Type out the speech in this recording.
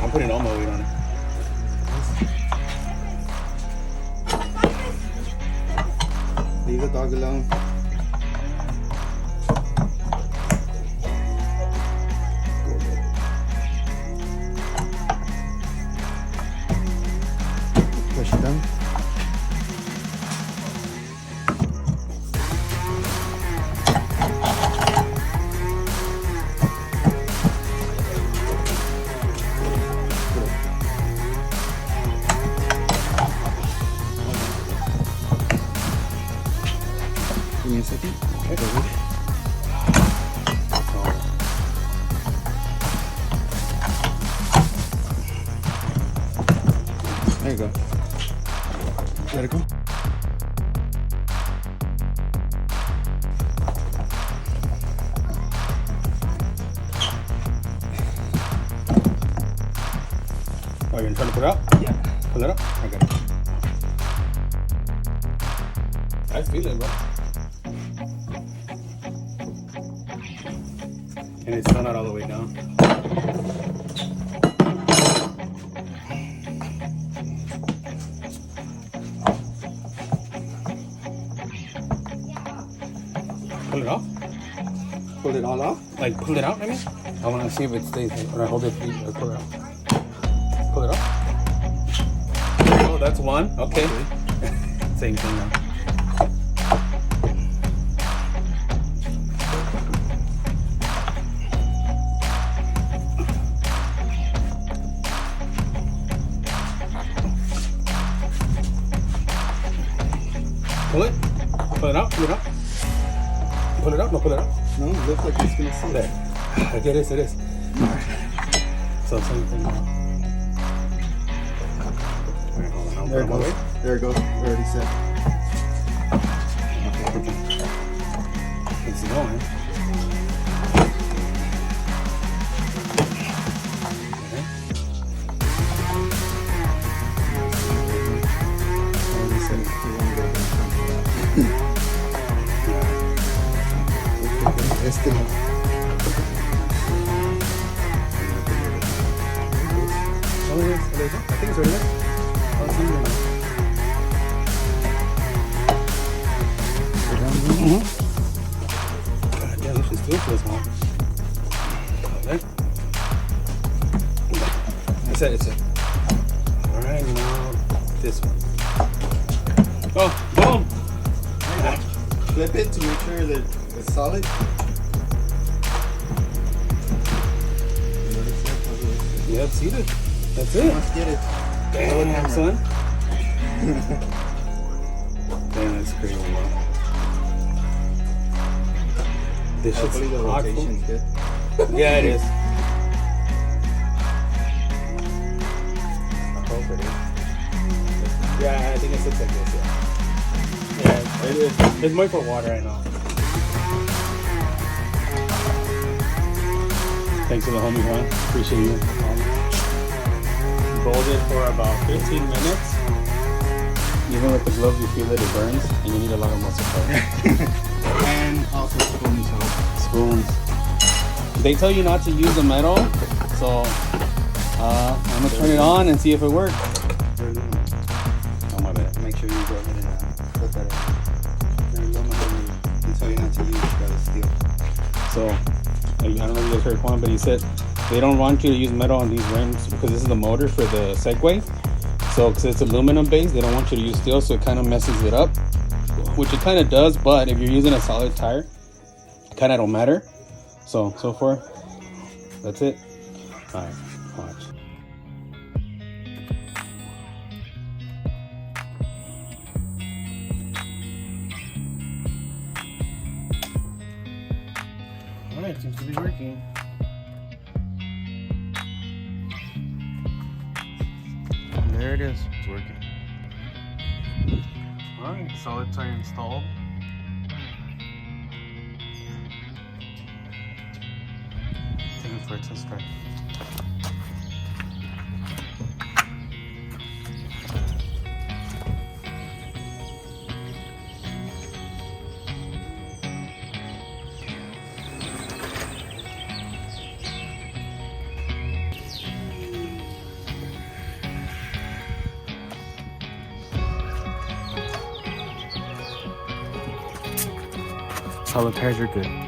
I'm putting all my weight on it. Leave the dog alone. Push it down. Give me a second. Okay. There you go. Let it go. Oh, you're trying to put it out? Yeah. Pull it up? I got it. I feel it, bro. And it's still not all the way down. Pull it off? Pull it all off? Like pull it out, I mean? I want to see if it stays. Or I hold it, pull it out. Pull it off. Oh, that's one. Okay. Same thing now. Pull it. Pull it out. Pull it out. Pull it out. No, pull it out. No, it looks like it's gonna sit There. Okay, it is. It is. Alright. So same thing now. Alright, hold on. I'll There put it them away. goes. There it goes. Already set. It's going. Este no. Oh, it is. I think it's already there. Oh, it's in there. God damn, this shit still feels hot. There. That's it, it's it. Alright, now this one. Oh, boom! Flip it to make sure that it's solid. Yeah, it's seated. That's it. Let's get it. Damn, son. Damn, that's crazy. This shit's Hopefully the hot. rotation's good. Yeah, it is. I hope it is. Yeah, I think it looks like this, yeah. It's more for water, I know. Thanks to the homie, Juan. Appreciate you. Boiled it for about 15 minutes. Even with the gloves, you feel that it burns, and you need a lot of muscle power. And also spoons help. Spoons. They tell you not to use the metal, so I'm gonna turn it on and see if it works. Oh my bad. Make sure you go ahead and put that in. They tell you not to use steel. So, I don't know if you guys heard Juan, but he said they don't want you to use metal on these rims because this is the motor for the Segway. So, because it's aluminum based, they don't want you to use steel, so it kind of messes it up, which it kind of does. But if you're using a solid tire, it kind of don't matter. So far, that's it. All right, watch. All right, seems to be working. There it is. It's working. All right, solid tire installed. Take it for a test drive. Solid tires are good.